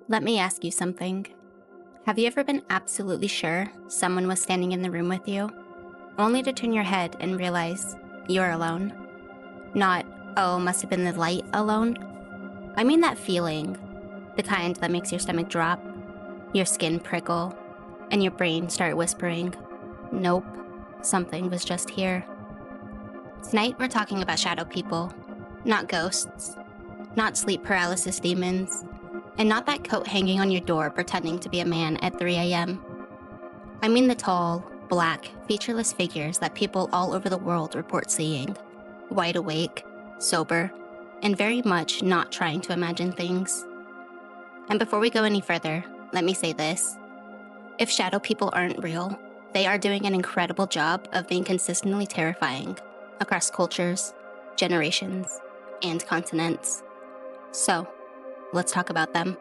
Let me ask you something. Have you ever been absolutely sure someone was standing in the room with you, only to turn your head and realize you're alone? Not, oh, must have been the light alone. I mean that feeling, the kind that makes your stomach drop, your skin prickle, and your brain start whispering, nope, something was just here. Tonight we're talking about shadow people, not ghosts, not sleep paralysis demons, and not that coat hanging on your door pretending to be a man at 3 a.m. I mean the tall, black, featureless figures that people all over the world report seeing, wide awake, sober, and very much not trying to imagine things. And before we go any further, let me say this. If shadow people aren't real, they are doing an incredible job of being consistently terrifying across cultures, generations, and continents. So, let's talk about them.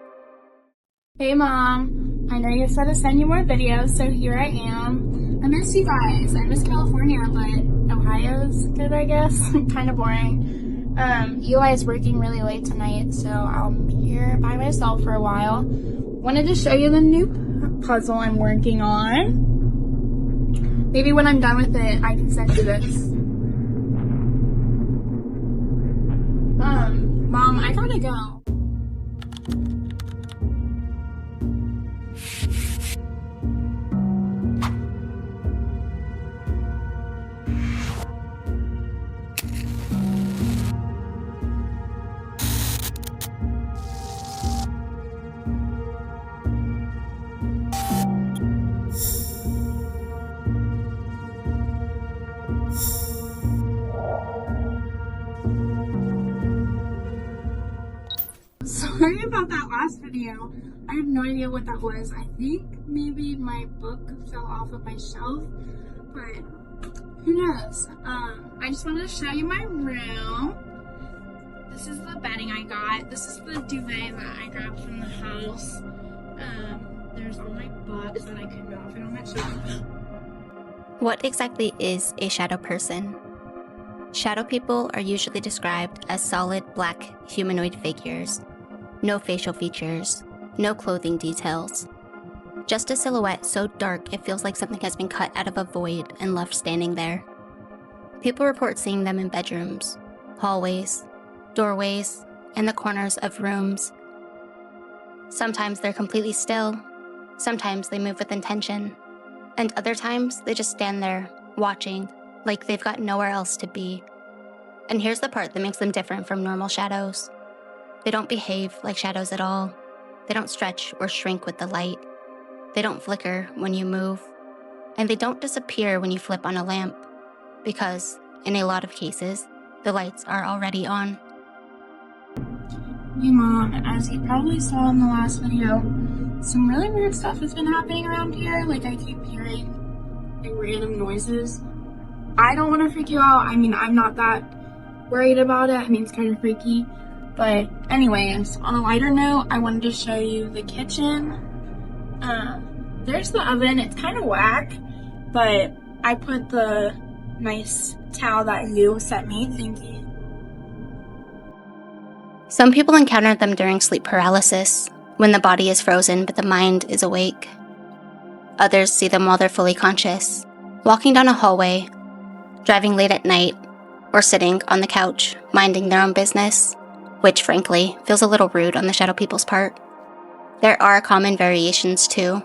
Hey Mom, I know you said to send you more videos, so here I am. I miss you guys. I miss California, but Ohio's good, I guess. Kind of boring. Eli is working really late tonight, so I'm here by myself for a while. Wanted to show you the new puzzle I'm working on. Maybe when I'm done with it, I can send you this. Mom, I gotta go. Sorry about that last video. I have no idea what that was. I think maybe my book fell off of my shelf, but who knows? I just wanted to show you my room. This is the bedding I got. This is the duvet that I grabbed from the house. There's all my books that I could not fit on my shelf. What exactly is a shadow person? Shadow people are usually described as solid black humanoid figures. No facial features, no clothing details. Just a silhouette so dark it feels like something has been cut out of a void and left standing there. People report seeing them in bedrooms, hallways, doorways, and the corners of rooms. Sometimes they're completely still, sometimes they move with intention, and other times they just stand there, watching, like they've got nowhere else to be. And here's the part that makes them different from normal shadows. They don't behave like shadows at all. They don't stretch or shrink with the light. They don't flicker when you move. And they don't disappear when you flip on a lamp, because, in a lot of cases, the lights are already on. Hey Mom, as you probably saw in the last video, some really weird stuff has been happening around here. Like I keep hearing like random noises. I don't want to freak you out. I mean, I'm not that worried about it. I mean, it's kind of freaky. But anyways, on a lighter note, I wanted to show you the kitchen. There's the oven. It's kind of whack, but I put the nice towel that you sent me. Thank you. Some people encounter them during sleep paralysis, when the body is frozen but the mind is awake. Others see them while they're fully conscious, walking down a hallway, driving late at night, or sitting on the couch, minding their own business, which frankly feels a little rude on the shadow people's part. There are common variations too.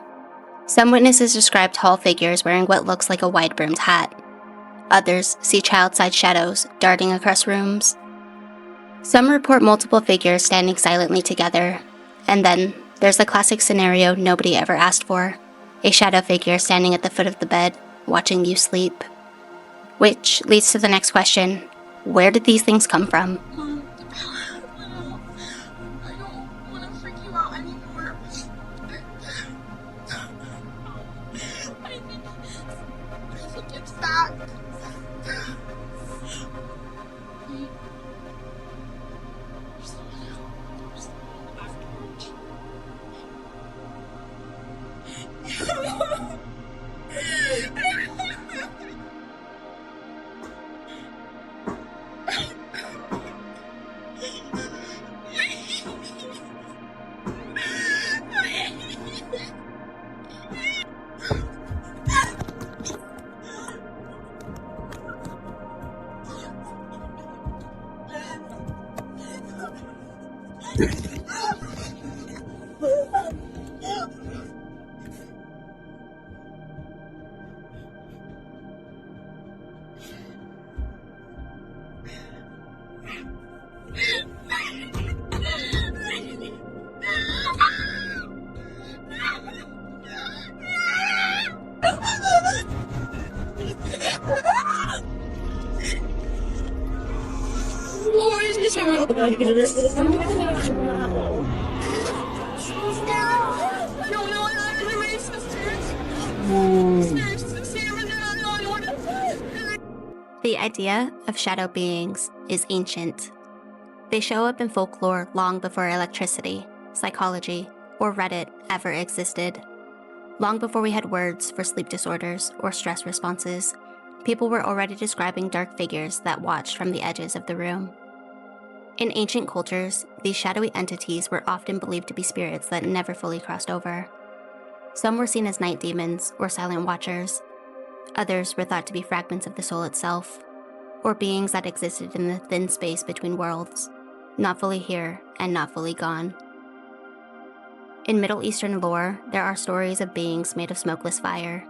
Some witnesses describe tall figures wearing what looks like a wide-brimmed hat. Others see child-sized shadows darting across rooms. Some report multiple figures standing silently together, and then there's the classic scenario nobody ever asked for, a shadow figure standing at the foot of the bed, watching you sleep. Which leads to the next question, where did these things come from? I don't want to freak you out anymore. I think it's that. The idea of shadow beings is ancient. They show up in folklore long before electricity, psychology, or Reddit ever existed. Long before we had words for sleep disorders or stress responses, people were already describing dark figures that watched from the edges of the room. In ancient cultures, these shadowy entities were often believed to be spirits that never fully crossed over. Some were seen as night demons or silent watchers. Others were thought to be fragments of the soul itself, or beings that existed in the thin space between worlds, not fully here and not fully gone. In Middle Eastern lore, there are stories of beings made of smokeless fire.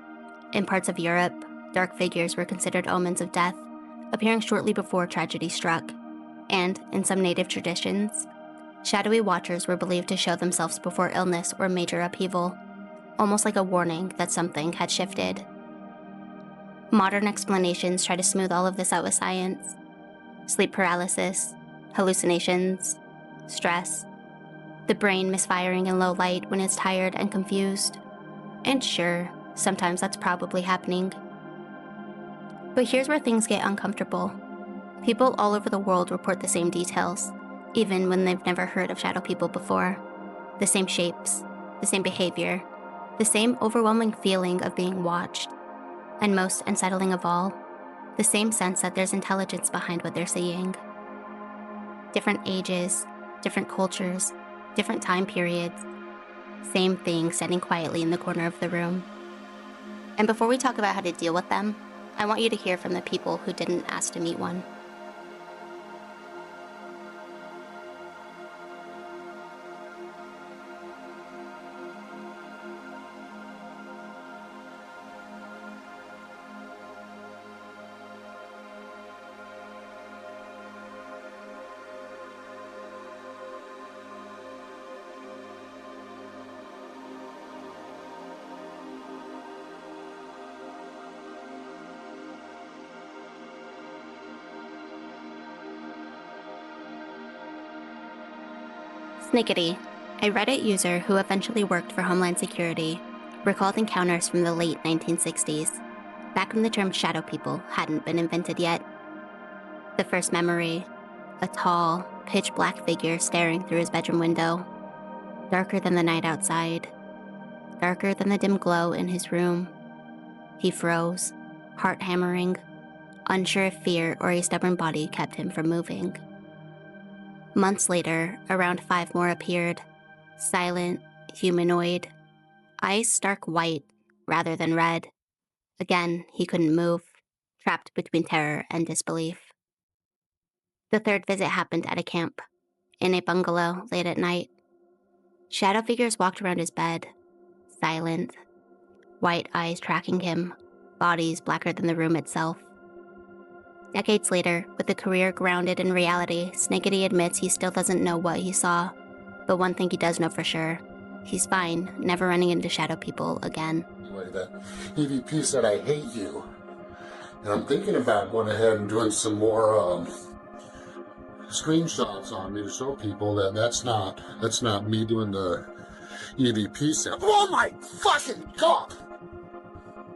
In parts of Europe, dark figures were considered omens of death, appearing shortly before tragedy struck. And, in some native traditions, shadowy watchers were believed to show themselves before illness or major upheaval, almost like a warning that something had shifted. Modern explanations try to smooth all of this out with science. Sleep paralysis, hallucinations, stress, the brain misfiring in low light when it's tired and confused. And sure, sometimes that's probably happening. But here's where things get uncomfortable. People all over the world report the same details, even when they've never heard of shadow people before. The same shapes, the same behavior, the same overwhelming feeling of being watched. And most unsettling of all, the same sense that there's intelligence behind what they're seeing. Different ages, different cultures, different time periods. Same thing sitting quietly in the corner of the room. And before we talk about how to deal with them, I want you to hear from the people who didn't ask to meet one. Snickety, a Reddit user who eventually worked for Homeland Security, recalled encounters from the late 1960s, back when the term shadow people hadn't been invented yet. The first memory, a tall, pitch-black figure staring through his bedroom window, darker than the night outside, darker than the dim glow in his room. He froze, heart hammering, unsure if fear or a stubborn body kept him from moving. Months later, around 5 more appeared, silent, humanoid, eyes stark white rather than red. Again, he couldn't move, trapped between terror and disbelief. The third visit happened at a camp, in a bungalow late at night. Shadow figures walked around his bed, silent, white eyes tracking him, bodies blacker than the room itself. Decades later, with a career grounded in reality, Snickety admits he still doesn't know what he saw. But one thing he does know for sure, he's fine, never running into shadow people again. Anyway, the EVP said, "I hate you." And I'm thinking about going ahead and doing some more screenshots on me to show people that that's not me doing the EVP sound. Oh my fucking god!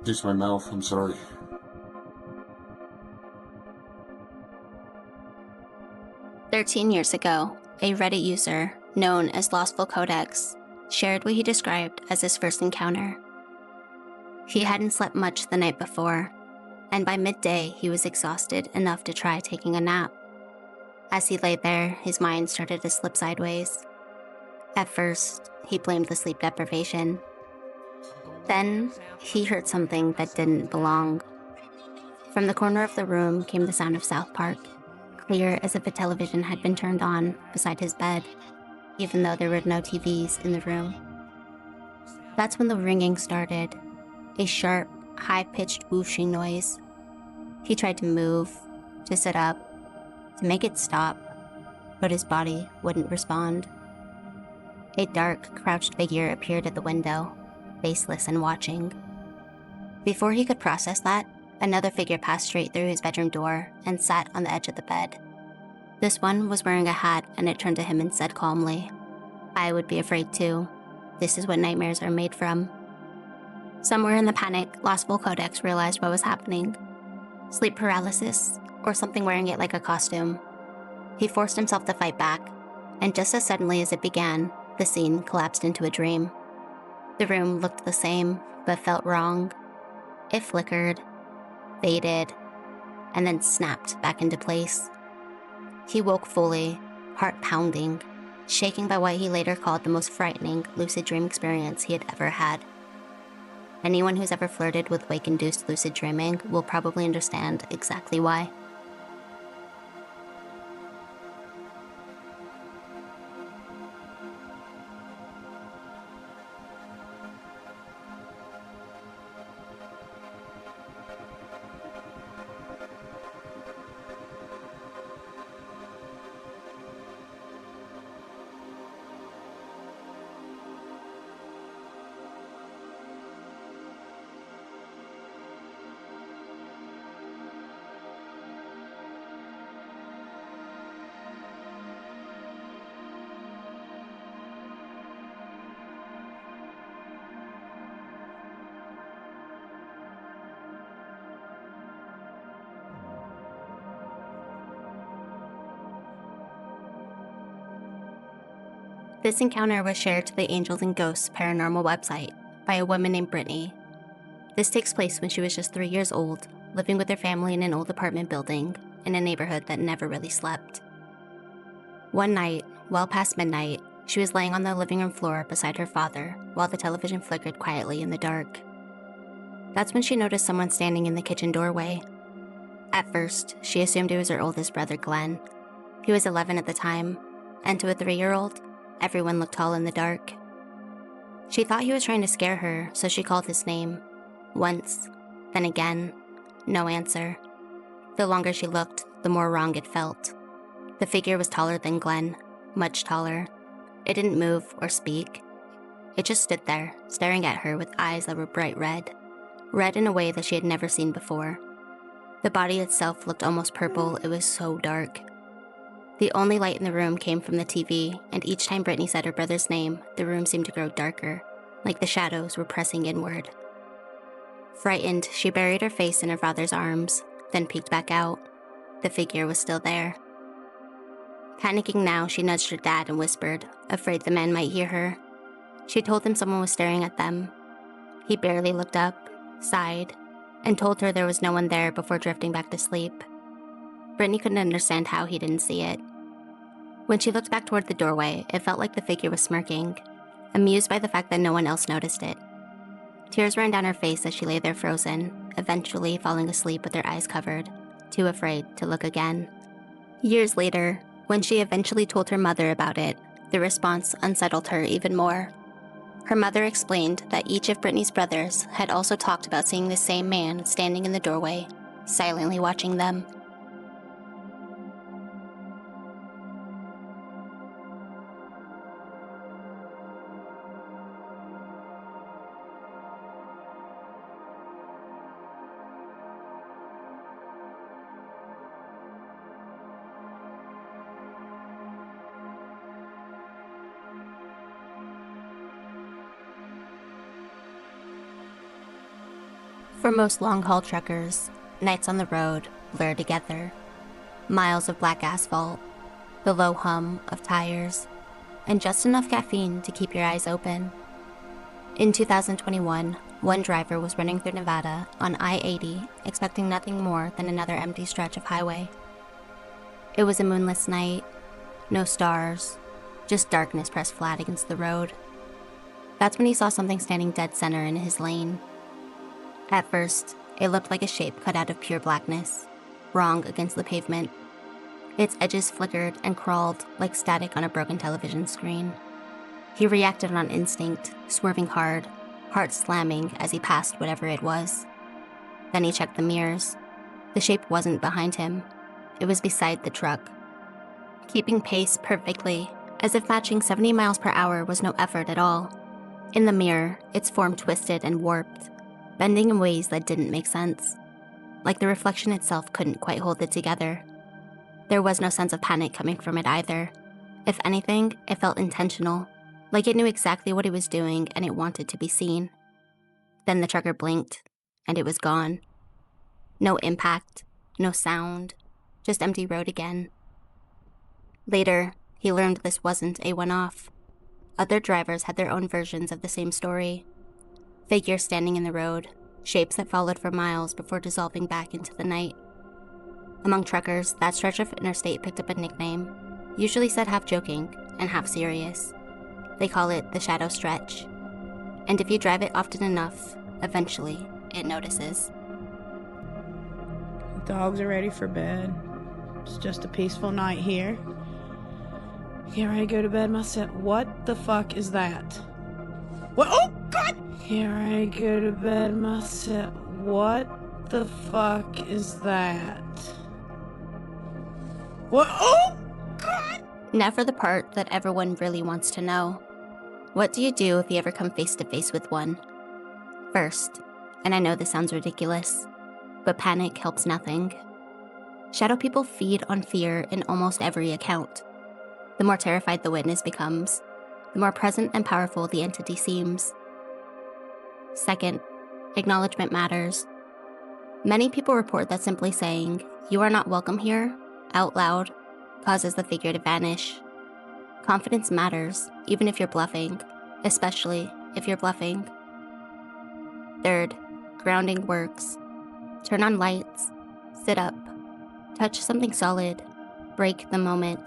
Piece my mouth, I'm sorry. "13 years ago, a Reddit user, known as Lostful Codex, shared what he described as his first encounter. He hadn't slept much the night before, and by midday he was exhausted enough to try taking a nap. As he lay there, his mind started to slip sideways. At first, he blamed the sleep deprivation. Then, he heard something that didn't belong. From the corner of the room came the sound of South Park, clear as if a television had been turned on beside his bed, even though there were no TVs in the room. That's when the ringing started, a sharp, high-pitched whooshing noise. He tried to move, to sit up, to make it stop, but his body wouldn't respond. A dark, crouched figure appeared at the window, faceless and watching. Before he could process that, another figure passed straight through his bedroom door and sat on the edge of the bed. This one was wearing a hat, and it turned to him and said calmly, "I would be afraid too. This is what nightmares are made from." Somewhere in the panic, Los Volcodex realized what was happening. Sleep paralysis, or something wearing it like a costume. He forced himself to fight back, and just as suddenly as it began, the scene collapsed into a dream. The room looked the same, but felt wrong. It flickered, faded, and then snapped back into place. He woke fully, heart pounding, shaking by what he later called the most frightening lucid dream experience he had ever had. Anyone who's ever flirted with wake-induced lucid dreaming will probably understand exactly why. This encounter was shared to the Angels and Ghosts paranormal website by a woman named Brittany. This takes place when she was just 3 years old, living with her family in an old apartment building in a neighborhood that never really slept. One night, well past midnight, she was laying on the living room floor beside her father while the television flickered quietly in the dark. That's when she noticed someone standing in the kitchen doorway. At first, she assumed it was her oldest brother, Glenn. He was 11 at the time, and to a 3-year-old, everyone looked tall in the dark. She thought he was trying to scare her, so she called his name. Once, then again, no answer. The longer she looked, the more wrong it felt. The figure was taller than Glenn, much taller. It didn't move or speak. It just stood there, staring at her with eyes that were bright red. Red in a way that she had never seen before. The body itself looked almost purple, it was so dark. The only light in the room came from the TV, and each time Brittany said her brother's name, the room seemed to grow darker, like the shadows were pressing inward. Frightened, she buried her face in her father's arms, then peeked back out. The figure was still there. Panicking now, she nudged her dad and whispered, afraid the man might hear her. She told him someone was staring at them. He barely looked up, sighed, and told her there was no one there before drifting back to sleep. Brittany couldn't understand how he didn't see it. When she looked back toward the doorway, it felt like the figure was smirking, amused by the fact that no one else noticed it. Tears ran down her face as she lay there frozen, eventually falling asleep with her eyes covered, too afraid to look again. Years later, when she eventually told her mother about it, the response unsettled her even more. Her mother explained that each of Brittany's brothers had also talked about seeing the same man standing in the doorway, silently watching them. For most long-haul truckers, nights on the road blur together. Miles of black asphalt, the low hum of tires, and just enough caffeine to keep your eyes open. In 2021, one driver was running through Nevada on I-80, expecting nothing more than another empty stretch of highway. It was a moonless night, no stars, just darkness pressed flat against the road. That's when he saw something standing dead center in his lane. At first, it looked like a shape cut out of pure blackness, wrong against the pavement. Its edges flickered and crawled like static on a broken television screen. He reacted on instinct, swerving hard, heart slamming as he passed whatever it was. Then he checked the mirrors. The shape wasn't behind him. It was beside the truck, keeping pace perfectly, as if matching 70 miles per hour was no effort at all. In the mirror, its form twisted and warped, bending in ways that didn't make sense, like the reflection itself couldn't quite hold it together. There was no sense of panic coming from it either. If anything, it felt intentional, like it knew exactly what it was doing and it wanted to be seen. Then the trucker blinked, and it was gone. No impact, no sound, just empty road again. Later, he learned this wasn't a one-off. Other drivers had their own versions of the same story. Figures standing in the road, shapes that followed for miles before dissolving back into the night. Among truckers, that stretch of interstate picked up a nickname, usually said half joking and half serious. They call it the shadow stretch. And if you drive it often enough, eventually it notices. The dogs are ready for bed. It's just a peaceful night here. Get ready to go to bed myself. What the fuck is that? What? Oh, God! Get ready to go to bed myself. What the fuck is that? What? Oh, God! Now for the part that everyone really wants to know. What do you do if you ever come face to face with one? First, and I know this sounds ridiculous, but panic helps nothing. Shadow people feed on fear in almost every account. The more terrified the witness becomes, the more present and powerful the entity seems. Second, acknowledgement matters. Many people report that simply saying, "You are not welcome here," out loud, causes the figure to vanish. Confidence matters, even if you're bluffing, especially if you're bluffing. Third, grounding works. Turn on lights, sit up, touch something solid, break the moment.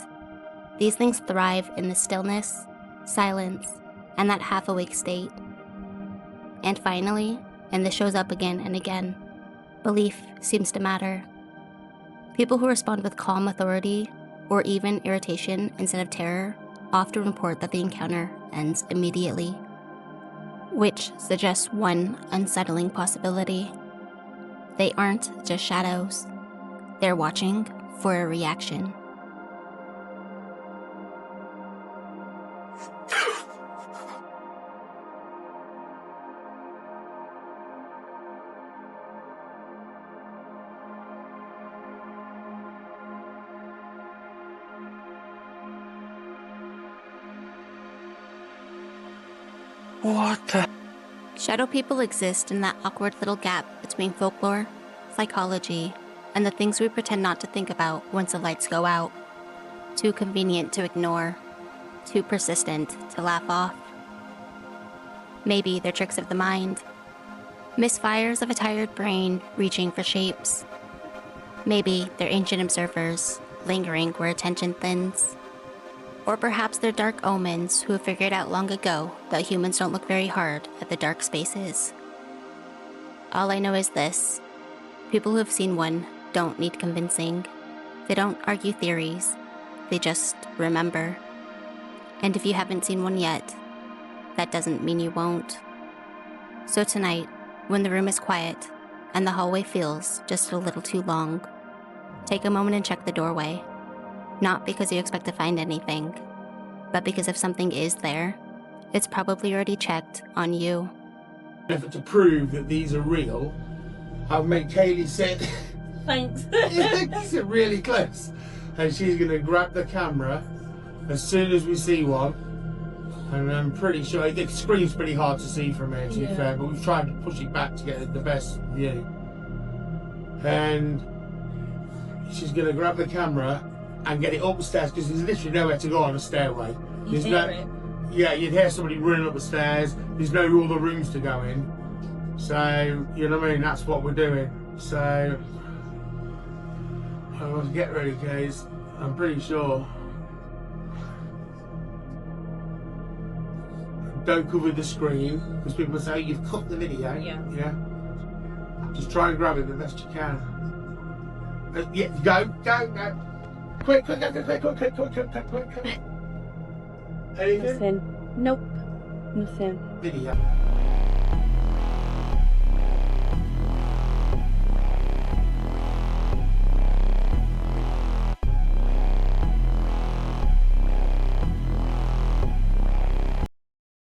These things thrive in the stillness, silence, and that half-awake state. And finally, and this shows up again and again, belief seems to matter. People who respond with calm authority, or even irritation instead of terror, often report that the encounter ends immediately, which suggests one unsettling possibility. They aren't just shadows. They're watching for a reaction. What the? Shadow people exist in that awkward little gap between folklore, psychology, and the things we pretend not to think about once the lights go out. Too convenient to ignore, too persistent to laugh off. Maybe they're tricks of the mind, misfires of a tired brain reaching for shapes. Maybe they're ancient observers, lingering where attention thins. Or perhaps they're dark omens who have figured out long ago that humans don't look very hard at the dark spaces. All I know is this: people who have seen one don't need convincing. They don't argue theories. They just remember. And if you haven't seen one yet, that doesn't mean you won't. So tonight, when the room is quiet and the hallway feels just a little too long, take a moment and check the doorway. Not because you expect to find anything, but because if something is there, it's probably already checked on you. In effort to prove that these are real, I've made Kaylee sit. Thanks. Sit really close, and she's going to grab the camera as soon as we see one. And I'm pretty sure it screams pretty hard to see from here, to be fair, but we've tried to push it back to get the best view. And she's going to grab the camera and get it upstairs, because there's literally nowhere to go on a stairway. There's yeah, you'd hear somebody running up the stairs. There's no other rooms to go in. So, you know what I mean? That's what we're doing. So, I want to get ready, guys. I'm pretty sure. Don't cover the screen, because people say, you've cut the video. Yeah. Just try and grab it the best you can. Yeah, go. Quick. Anything? Nothing. Nope. Nothing. Video.